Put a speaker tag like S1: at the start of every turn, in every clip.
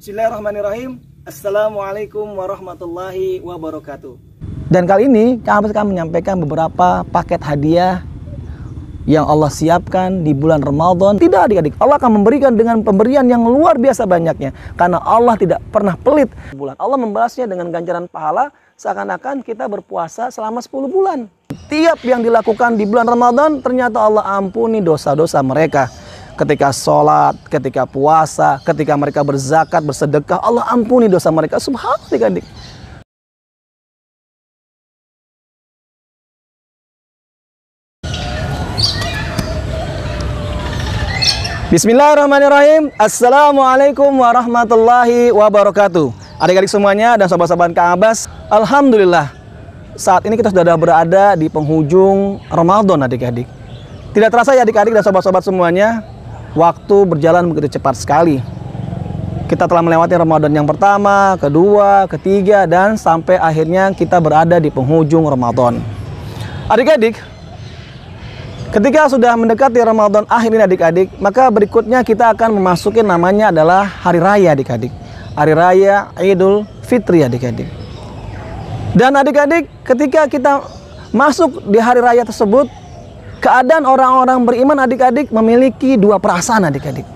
S1: Bismillahirrahmanirrahim. Assalamualaikum warahmatullahi wabarakatuh. Dan kali ini kami akan menyampaikan beberapa paket hadiah yang Allah siapkan di bulan Ramadan. Tidak adik-adik, Allah akan memberikan dengan pemberian yang luar biasa banyaknya. Karena Allah tidak pernah pelit. Allah membalasnya dengan ganjaran pahala seakan-akan kita berpuasa selama 10 bulan. Tiap yang dilakukan di bulan Ramadan ternyata Allah ampuni dosa-dosa mereka. Ketika sholat, ketika puasa, ketika mereka berzakat, bersedekah, Allah ampuni dosa mereka. Subhanallah adik-adik. Bismillahirrahmanirrahim. Assalamualaikum warahmatullahi wabarakatuh. Adik-adik semuanya dan sahabat-sahabat Kang Abbas, alhamdulillah saat ini kita sudah berada di penghujung Ramadan adik-adik. Tidak terasa ya adik-adik dan sahabat-sahabat semuanya, waktu berjalan begitu cepat sekali. Kita telah melewati Ramadan yang pertama, kedua, ketiga, dan sampai akhirnya kita berada di penghujung Ramadan. Adik-adik, ketika sudah mendekati Ramadan akhir ini adik-adik, maka berikutnya kita akan memasuki namanya adalah Hari Raya adik-adik. Hari Raya Idul Fitri adik-adik. Dan adik-adik, ketika kita masuk di Hari Raya tersebut, keadaan orang-orang beriman adik-adik memiliki dua perasaan adik-adik.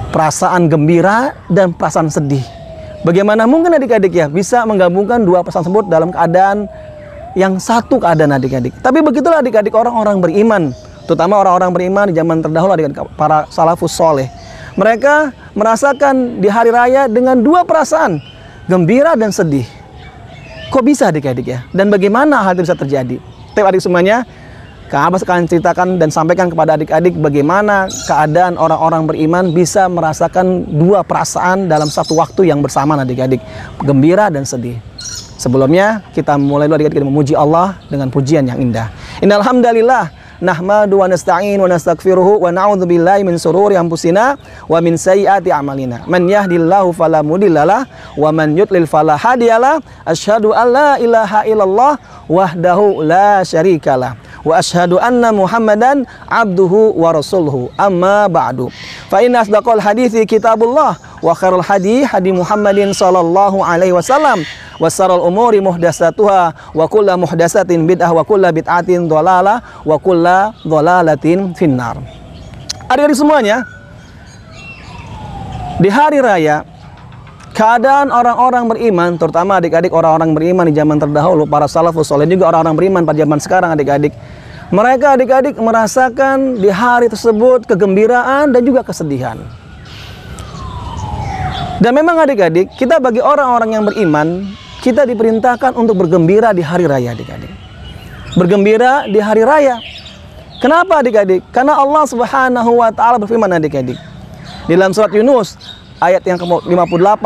S1: Perasaan gembira dan perasaan sedih. Bagaimana mungkin adik-adik ya bisa menggabungkan dua perasaan tersebut dalam keadaan yang satu keadaan adik-adik. Tapi begitulah adik-adik orang-orang beriman, terutama orang-orang beriman di zaman terdahulu adik-adik, para salafus soleh. Mereka merasakan di hari raya dengan dua perasaan, gembira dan sedih. Kok bisa adik-adik ya? Dan bagaimana hal itu bisa terjadi? Adik-adik semuanya, Kang Abbas akan ceritakan dan sampaikan kepada adik-adik bagaimana keadaan orang-orang beriman bisa merasakan dua perasaan dalam satu waktu yang bersamaan adik-adik, gembira dan sedih. Sebelumnya kita mulai dulu adik-adik memuji Allah dengan pujian yang indah. Innal hamdalillah nahmadu wa nasta'in wa nastaghfiruhu wa na'udzubillahi min shururi anfusina wa min sayyiati a'malina. Man yahdihillahu fala mudhillalah wa man yudlil fala hadiyalah. Asyhadu an la ilaha illallah wahdahu la syarikalah. Wa asyhadu anna Muhammadan abduhu wa rasuluhu. Amma ba'du. Fa inna asdaqal hadithi kitabullah wa khairul hadi hadi Muhammadin sallallahu alaihi wasallam wa syarrul umuri muhdatsatuha wa kullu muhdatsatin bid'ah wa kullu bid'atin dhalalah wa kullu dhalalatin finnar. Adik-adik semuanya, di hari raya keadaan orang-orang beriman, terutama adik-adik orang-orang beriman di zaman terdahulu, para salafus saleh, juga orang-orang beriman pada zaman sekarang adik-adik, mereka adik-adik merasakan di hari tersebut kegembiraan dan juga kesedihan. Dan memang adik-adik, kita bagi orang-orang yang beriman, kita diperintahkan untuk bergembira di hari raya adik-adik. Bergembira di hari raya. Kenapa adik-adik? Karena Allah Subhanahu wa taala berfirman adik-adik. Di dalam surat Yunus ayat yang ke-58,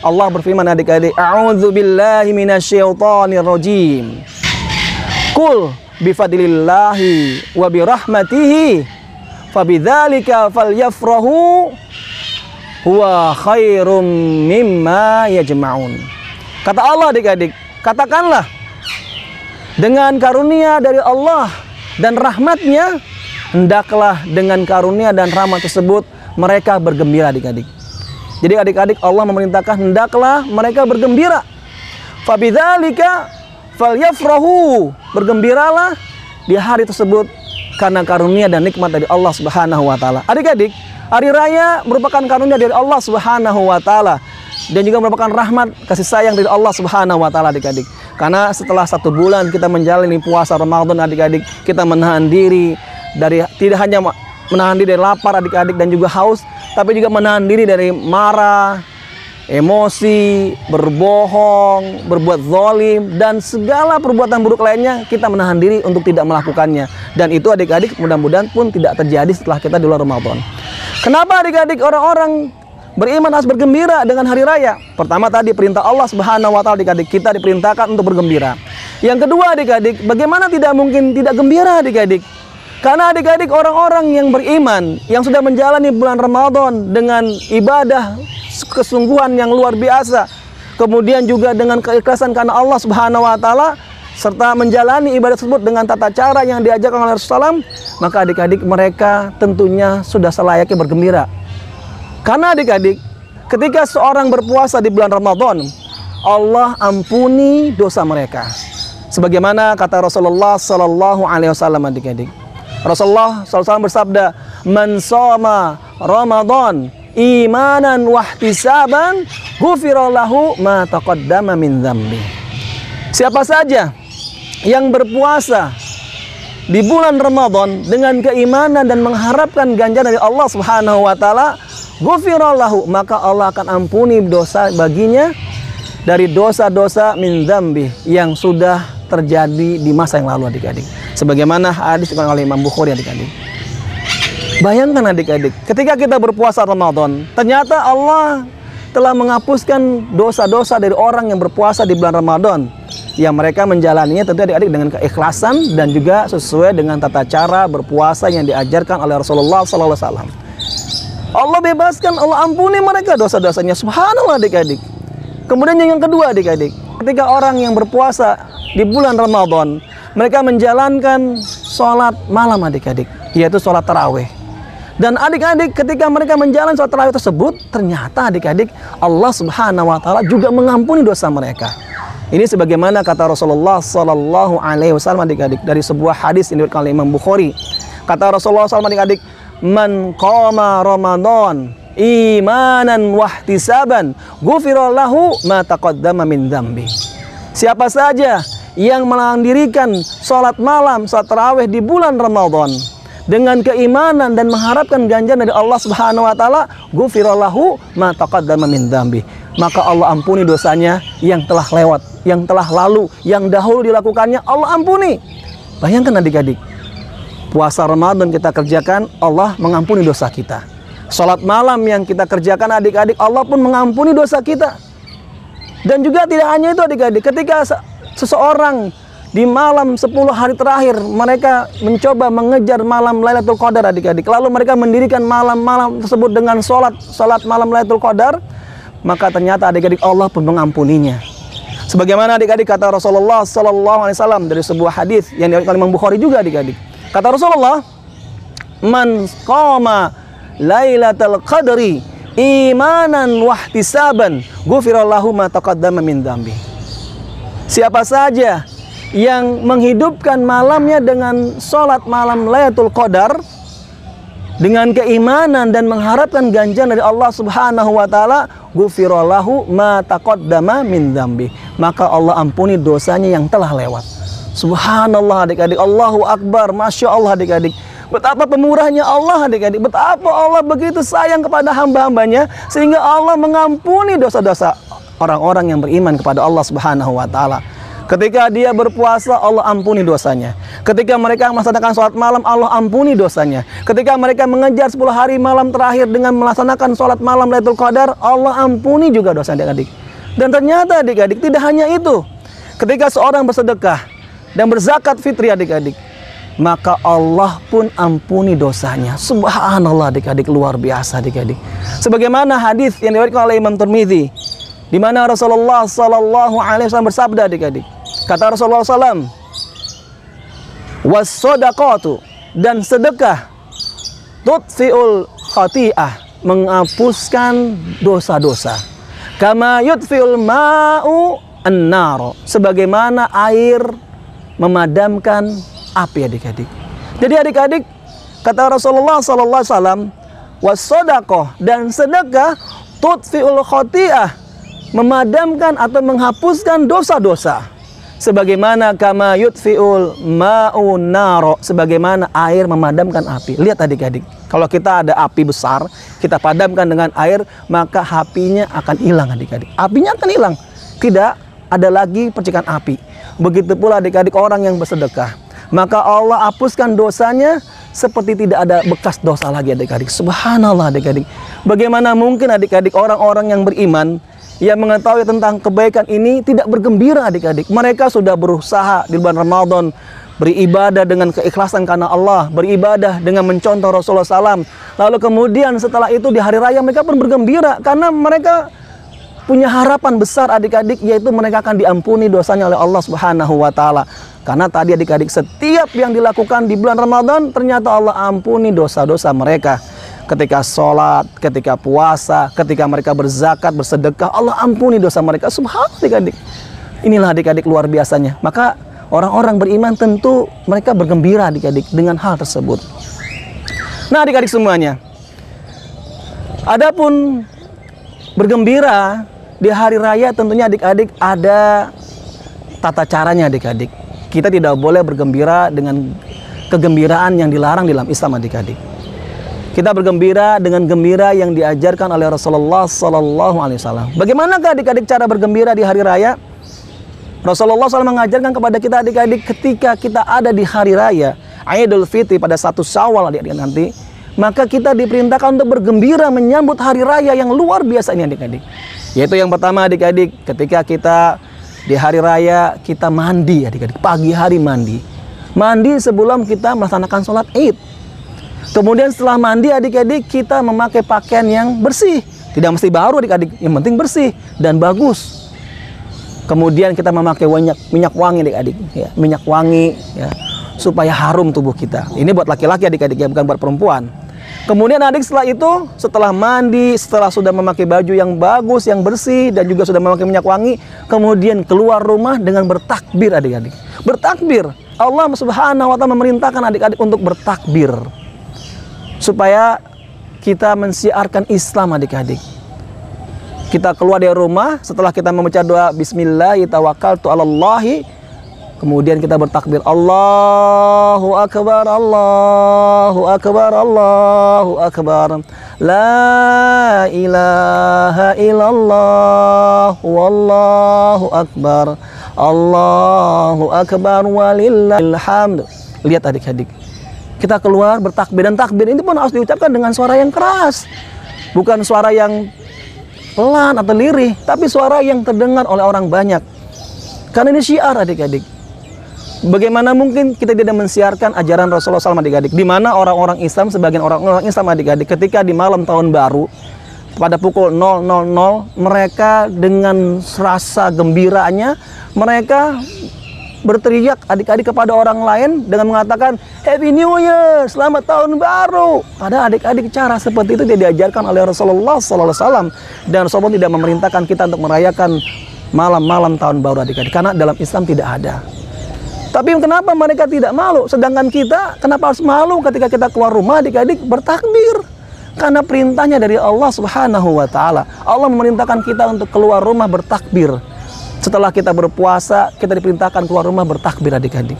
S1: Allah berfirman adik-adik, A'udzu billahi minasyaitonir rajim. Qul bifadlillahi wa birahmatihi fabidzalika falyafrahu huwa khairum mimma yajma'un. Kata Allah adik-adik, katakanlah dengan karunia dari Allah dan rahmatnya, hendaklah dengan karunia dan rahmat tersebut mereka bergembira adik-adik. Jadi adik-adik Allah memerintahkan hendaklah mereka bergembira. Fabidzalika falyafrahu, bergembiralah di hari tersebut karena karunia dan nikmat dari Allah Subhanahu wa taala. Adik-adik, hari raya merupakan karunia dari Allah Subhanahu wa taala dan juga merupakan rahmat kasih sayang dari Allah Subhanahu wa taala adik-adik. Karena setelah 1 bulan kita menjalani puasa Ramadan adik-adik, kita menahan diri dari tidak hanya menahan diri dari lapar adik-adik dan juga haus, tapi juga menahan diri dari marah, emosi, berbohong, berbuat zalim, dan segala perbuatan buruk lainnya kita menahan diri untuk tidak melakukannya. Dan itu adik-adik mudah-mudahan pun tidak terjadi setelah kita di luar Ramadan. Kenapa adik-adik orang-orang beriman harus bergembira dengan hari raya? Pertama tadi perintah Allah Subhanahu wa taala adik-adik, kita diperintahkan untuk bergembira. Yang kedua adik-adik, bagaimana tidak mungkin tidak gembira adik-adik? Karena adik-adik orang-orang yang beriman yang sudah menjalani bulan Ramadan dengan ibadah kesungguhan yang luar biasa, kemudian juga dengan keikhlasan karena Allah Subhanahu wa taala, serta menjalani ibadah tersebut dengan tata cara yang diajarkan oleh Rasulullah SAW, maka adik-adik mereka tentunya sudah selayaknya bergembira. Karena adik-adik ketika seorang berpuasa di bulan Ramadan, Allah ampuni dosa mereka. Sebagaimana kata Rasulullah sallallahu alaihi wasallam, adik-adik. Rasulullah SAW bersabda, "Man shoma Ramadan imanan wahtisaban, ghufira lahu ma taqaddama min dzambi." Siapa saja yang berpuasa di bulan Ramadan dengan keimanan dan mengharapkan ganjaran dari Allah Subhanahu wa taala, ghufira lahu, maka Allah akan ampuni dosa baginya dari dosa-dosa min dzambi yang sudah terjadi di masa yang lalu, adik-adik. Sebagaimana hadis dikatakan oleh Imam Bukhari, adik-adik. Bayangkan, adik-adik, ketika kita berpuasa Ramadan, ternyata Allah telah menghapuskan dosa-dosa dari orang yang berpuasa di bulan Ramadan, yang mereka menjalaninya tentu, adik-adik, dengan keikhlasan dan juga sesuai dengan tata cara berpuasa yang diajarkan oleh Rasulullah SAW. Allah bebaskan, Allah ampuni mereka dosa-dosanya. Subhanallah, adik-adik. Kemudian yang kedua, adik-adik, ketika orang yang berpuasa di bulan Ramadan, mereka menjalankan sholat malam, adik-adik, yaitu sholat tarawih. Dan adik-adik, ketika mereka menjalankan sholat tarawih tersebut, ternyata, adik-adik, Allah Subhanahu wa taala juga mengampuni dosa mereka. Ini sebagaimana kata Rasulullah sallallahu alaihi wasallam, adik-adik, dari sebuah hadis yang diriwayatkan oleh Imam Bukhari. Kata Rasulullah SAW, adik-adik, "Man qama Ramadan imanan wahtisaban, ghufira lahu ma taqaddama min dzambi." Siapa saja yang mendirikan sholat malam, sholat tarawih di bulan Ramadan dengan keimanan dan mengharapkan ganjaran dari Allah Subhanahu wa taala, ghufira lahu ma taqaddama min dzambi, maka Allah ampuni dosanya yang telah lewat, yang telah lalu, yang dahulu dilakukannya, Allah ampuni. Bayangkan, adik-adik, puasa Ramadan kita kerjakan, Allah mengampuni dosa kita. Sholat malam yang kita kerjakan, adik-adik, Allah pun mengampuni dosa kita. Dan juga tidak hanya itu, adik-adik, ketika seseorang di malam 10 hari terakhir mereka mencoba mengejar malam Lailatul Qadar, adik-adik, lalu mereka mendirikan malam-malam tersebut dengan sholat malam Lailatul Qadar, maka ternyata, adik-adik, Allah pun mengampuninya. Sebagaimana, adik-adik, kata Rasulullah SAW dari sebuah hadis yang diriwayatkan Imam Bukhari juga, adik-adik. Kata Rasulullah, "Man qama Lailatul Qadri imanan wahtisaban, ghufira lahu ma taqaddama min dzambi." Siapa saja yang menghidupkan malamnya dengan sholat malam Lailatul Qadar dengan keimanan dan mengharapkan ganjaran dari Allah Subhanahu wa taala, ghufira lahu ma taqaddama min dzambi, maka Allah ampuni dosanya yang telah lewat. Subhanallah, adik-adik, Allahu Akbar, Masya Allah, adik-adik. Betapa pemurahnya Allah, adik-adik. Betapa Allah begitu sayang kepada hamba-hambanya, sehingga Allah mengampuni dosa-dosa orang-orang yang beriman kepada Allah Subhanahu wa taala. Ketika dia berpuasa, Allah ampuni dosanya. Ketika mereka melaksanakan sholat malam, Allah ampuni dosanya. Ketika mereka mengejar 10 hari malam terakhir dengan melaksanakan sholat malam Lailatul Qadar, Allah ampuni juga dosa, adik-adik. Dan ternyata, adik-adik, tidak hanya itu. Ketika seorang bersedekah dan berzakat fitri, adik-adik, maka Allah pun ampuni dosanya. Subhanallah, adik-adik, luar biasa, adik-adik. Sebagaimana hadis yang diriwayatkan oleh Imam Tirmidzi, di mana Rasulullah sallallahu alaihi wasallam bersabda, adik-adik. Kata Rasulullah SAW, "Was-shadaqatu," dan sedekah, "tudfi'ul khati'ah," menghapuskan dosa-dosa. "Kama yudfi'ul ma'u an-nar," sebagaimana air memadamkan api, adik-adik. Jadi, adik-adik, kata Rasulullah SAW, was-shadaqah, dan sedekah, tudfi'ul khati'ah, memadamkan atau menghapuskan dosa-dosa. Sebagaimana kama yudfi'ul ma'un naro, sebagaimana air memadamkan api. Lihat, adik-adik, kalau kita ada api besar, kita padamkan dengan air, maka apinya akan hilang, adik-adik. Apinya akan hilang, tidak ada lagi percikan api. Begitu pula, adik-adik, orang yang bersedekah, maka Allah hapuskan dosanya seperti tidak ada bekas dosa lagi, adik-adik. Subhanallah, adik-adik. Bagaimana mungkin, adik-adik, orang-orang yang beriman yang mengetahui tentang kebaikan ini tidak bergembira, adik-adik. Mereka sudah berusaha di bulan Ramadan beribadah dengan keikhlasan karena Allah, beribadah dengan mencontoh Rasulullah SAW. Lalu kemudian setelah itu di hari raya mereka pun bergembira karena mereka punya harapan besar, adik-adik, yaitu mereka akan diampuni dosanya oleh Allah Subhanahu wa taala. Karena tadi, adik-adik, setiap yang dilakukan di bulan Ramadan ternyata Allah ampuni dosa-dosa mereka. ketika sholat, ketika puasa, ketika mereka berzakat, bersedekah, Allah ampuni dosa mereka. Subhanallah adik-adik. Inilah adik-adik luar biasanya. Maka orang-orang beriman tentu mereka bergembira adik-adik dengan hal tersebut. Nah adik-adik semuanya, adapun bergembira di hari raya tentunya adik-adik ada tata caranya adik-adik. Kita tidak boleh bergembira dengan kegembiraan yang dilarang dalam Islam adik-adik. Kita bergembira dengan gembira yang diajarkan oleh Rasulullah Sallallahu Alaihi Wasallam. Bagaimanakah adik-adik cara bergembira di hari raya? Rasulullah SAW mengajarkan kepada kita adik-adik ketika kita ada di hari raya Idul Fitri pada 1 Syawal adik-adik nanti, maka kita diperintahkan untuk bergembira menyambut hari raya yang luar biasa ini adik-adik. Yaitu yang pertama adik-adik, ketika kita di hari raya kita mandi adik-adik, pagi hari mandi. Mandi sebelum kita melaksanakan sholat Id. Kemudian setelah mandi adik-adik kita memakai pakaian yang bersih. Tidak mesti baru adik-adik, yang penting bersih dan bagus. Kemudian kita memakai minyak wangi adik-adik, ya, minyak wangi ya, supaya harum tubuh kita. Ini buat laki-laki adik-adik ya, bukan buat perempuan. Kemudian adik setelah itu, setelah mandi, setelah sudah memakai baju yang bagus, yang bersih, dan juga sudah memakai minyak wangi, kemudian keluar rumah dengan bertakbir adik-adik. Bertakbir. Allah Subhanahu wa Ta'ala memerintahkan adik-adik untuk bertakbir supaya kita mensiarkan Islam adik-adik. Kita keluar dari rumah setelah kita membaca doa Bismillah tawakkaltu 'alallahi, kemudian kita bertakbir Allahu akbar, Allahu akbar, Allahu akbar, la ilaha illallah, wallahu akbar, Allahu akbar, walillahil hamd. Lihat adik-adik, kita keluar bertakbir, dan takbir ini pun harus diucapkan dengan suara yang keras, bukan suara yang pelan atau lirih, tapi suara yang terdengar oleh orang banyak. Karena ini syiar adik-adik. Bagaimana mungkin kita tidak mensiarkan ajaran Rasulullah SAW adik-adik, di mana orang-orang Islam, sebagian orang-orang Islam adik-adik, ketika di malam tahun baru pada pukul 00.00 mereka dengan rasa gembiranya mereka berteriak adik-adik kepada orang lain dengan mengatakan Happy New Year, selamat tahun baru. Padahal adik-adik cara seperti itu tidak diajarkan oleh Rasulullah SAW, dan Rasulullah tidak memerintahkan kita untuk merayakan malam-malam tahun baru adik-adik, karena dalam Islam tidak ada. Tapi kenapa mereka tidak malu? Sedangkan kita kenapa harus malu ketika kita keluar rumah adik-adik bertakbir? Karena perintahnya dari Allah Subhanahu wa Ta'ala. Allah memerintahkan kita untuk keluar rumah bertakbir. Setelah kita berpuasa, kita diperintahkan keluar rumah bertakbir adik-adik.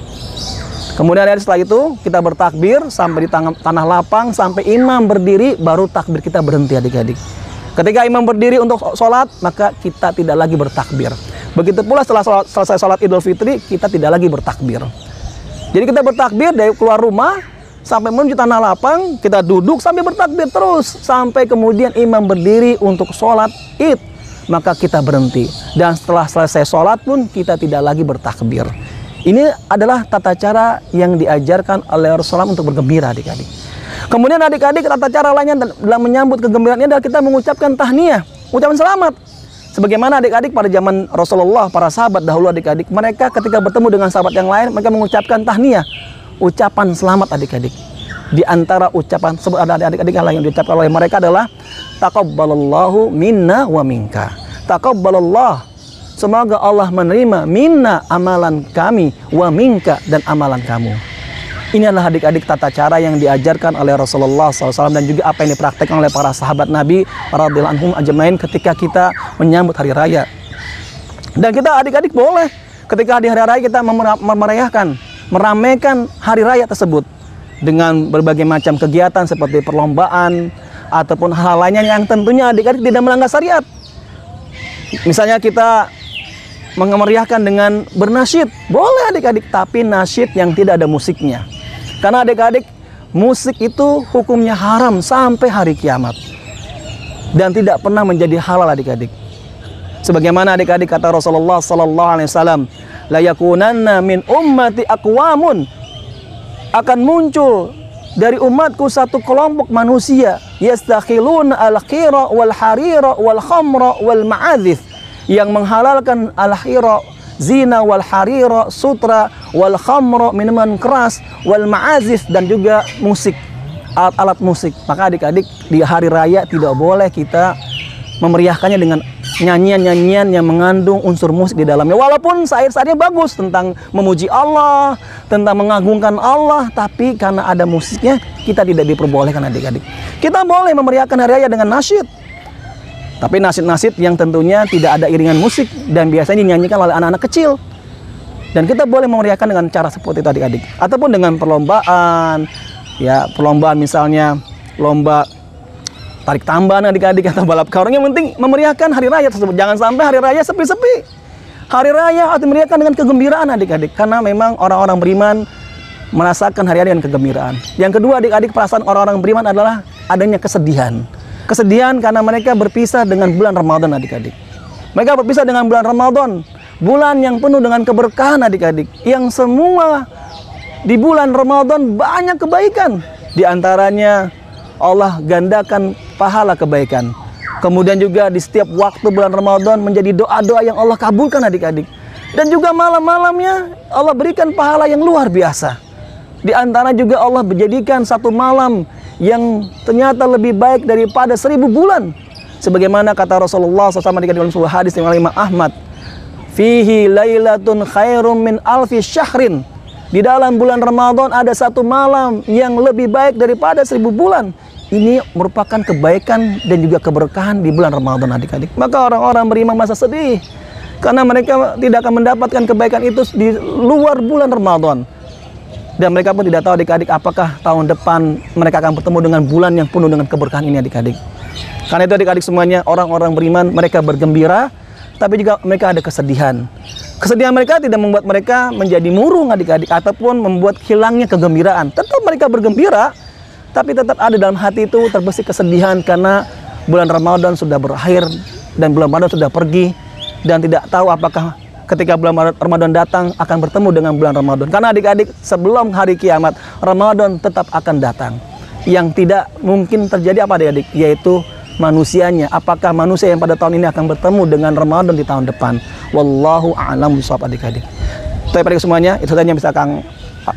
S1: Kemudian setelah itu kita bertakbir sampai di tanah lapang, sampai imam berdiri, baru takbir kita berhenti adik-adik. Ketika imam berdiri untuk sholat, maka kita tidak lagi bertakbir. Begitu pula setelah selesai sholat Idul Fitri, kita tidak lagi bertakbir. Jadi kita bertakbir dari keluar rumah sampai menuju tanah lapang, kita duduk sampai bertakbir terus sampai kemudian imam berdiri untuk sholat Id. Maka kita berhenti, dan setelah selesai sholat pun kita tidak lagi bertakbir. Ini adalah tata cara yang diajarkan oleh Rasulullah untuk bergembira adik-adik. Kemudian adik-adik, tata cara lainnya dalam menyambut kegembiraan ini adalah kita mengucapkan tahniyah, ucapan selamat. Sebagaimana adik-adik pada zaman Rasulullah, para sahabat dahulu adik-adik, mereka ketika bertemu dengan sahabat yang lain, mereka mengucapkan tahniyah, ucapan selamat adik-adik. Di antara ucapan sebut ada adik-adik yang diucapkan oleh mereka adalah taqabbalallahu minna wa minka. Taqabbalallah, semoga Allah menerima minna amalan kami, wa minka, dan amalan kamu. Ini adalah adik-adik tata cara yang diajarkan oleh Rasulullah SAW, dan juga apa yang dipraktekkan oleh para sahabat Nabi radhiyallahu anhum ajmain ketika kita menyambut hari raya. Dan kita adik-adik boleh ketika di hari raya kita memeriahkan, meramaikan hari raya tersebut dengan berbagai macam kegiatan seperti perlombaan ataupun hal lainnya yang tentunya adik-adik tidak melanggar syariat. Misalnya kita memeriahkan dengan bernasyid, boleh adik-adik, tapi nasyid yang tidak ada musiknya. Karena adik-adik, musik itu hukumnya haram sampai hari kiamat dan tidak pernah menjadi halal adik-adik. Sebagaimana adik-adik kata Rasulullah sallallahu alaihi wasallam, la yakunanna min ummati aqwamun, akan muncul dari umatku satu kelompok manusia yastakhiluna al-khira wal harira wal khamra wal ma'adzif, yang menghalalkan al-khira, zina, wal harira, sutra, wal khamra, minuman keras, wal ma'azif, dan juga musik. alat-alat musik. Maka adik-adik di hari raya tidak boleh kita memeriahkannya dengan nyanyian-nyanyian yang mengandung unsur musik di dalamnya. Walaupun syair-syairnya bagus tentang memuji Allah, tentang mengagungkan Allah, tapi karena ada musiknya kita tidak diperbolehkan adik-adik. Kita boleh memeriahkan hari raya dengan nasyid, tapi nasyid-nasyid yang tentunya tidak ada iringan musik dan biasanya dinyanyikan oleh anak-anak kecil. Dan kita boleh memeriahkan dengan cara seperti itu adik-adik. Ataupun dengan perlombaan, ya perlombaan misalnya lomba tarik tambahan adik-adik atau balap karung. Yang penting memeriahkan hari raya tersebut. Jangan sampai hari raya sepi-sepi. Hari raya harus dimeriahkan dengan kegembiraan adik-adik. Karena memang orang-orang beriman merasakan hari raya dengan kegembiraan. Yang kedua adik-adik, perasaan orang-orang beriman adalah adanya kesedihan. Kesedihan karena mereka berpisah dengan bulan Ramadan adik-adik. Mereka berpisah dengan bulan Ramadan, bulan yang penuh dengan keberkahan adik-adik. Yang semua di bulan Ramadan banyak kebaikan. Di antaranya Allah gandakan pahala kebaikan. Kemudian juga di setiap waktu bulan Ramadan menjadi doa-doa yang Allah kabulkan adik-adik. Dan juga malam-malamnya Allah berikan pahala yang luar biasa. Di antara juga Allah menjadikan satu malam yang ternyata lebih baik daripada 1000 bulan. Sebagaimana kata Rasulullah SAW di dalam sebuah hadis yang Imam Ahmad, fihi lailatun khairum min alfi syahrin. Di dalam bulan Ramadan ada satu malam yang lebih baik daripada 1000 bulan. Ini merupakan kebaikan dan juga keberkahan di bulan Ramadan adik-adik. Maka orang-orang beriman masa sedih karena mereka tidak akan mendapatkan kebaikan itu di luar bulan Ramadan. Dan mereka pun tidak tahu adik-adik apakah tahun depan mereka akan bertemu dengan bulan yang penuh dengan keberkahan ini adik-adik. Karena itu adik-adik semuanya, orang-orang beriman mereka bergembira, tapi juga mereka ada kesedihan. Kesedihan mereka tidak membuat mereka menjadi murung adik-adik ataupun membuat hilangnya kegembiraan. Tetap mereka bergembira, tapi tetap ada dalam hati itu terbesit kesedihan karena bulan Ramadan sudah berakhir dan bulan Ramadan sudah pergi, dan tidak tahu apakah ketika bulan Ramadan datang akan bertemu dengan bulan Ramadan. Karena adik-adik sebelum hari kiamat Ramadan tetap akan datang. Yang tidak mungkin terjadi apa adik-adik? Yaitu manusianya. Apakah manusia yang pada tahun ini akan bertemu dengan Ramadan di tahun depan? Wallahu a'lam bishawab adik-adik. Tapi adik semuanya, itu saja yang bisa Kang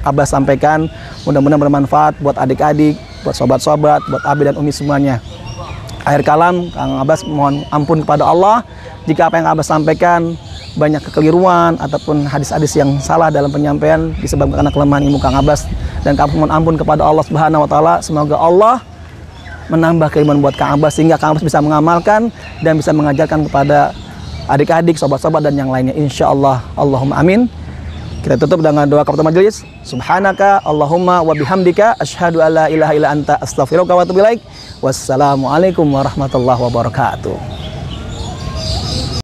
S1: Abbas sampaikan. Mudah-mudahan bermanfaat buat adik-adik, buat sobat-sobat, buat Abi dan Umi semuanya. Akhir kalam, Kang Abbas mohon ampun kepada Allah jika apa yang Abbas sampaikan banyak kekeliruan ataupun hadis-hadis yang salah dalam penyampaian disebabkan karena kelemahan ilmu Kang Abbas, dan kami mohon ampun kepada Allah Subhanahu wa taala. Semoga Allah menambah keimanan buat Kang Abbas sehingga Kang Abbas bisa mengamalkan dan bisa mengajarkan kepada adik-adik, sobat-sobat dan yang lainnya insyaallah. Allahumma amin. Kita tutup dengan doa kafatul majelis. Subhanaka Allahumma wa bihamdika asyhadu alla ilaha illa anta astaghfiruka wa atubu ilaik. Wassalamualaikum warahmatullahi wabarakatuh.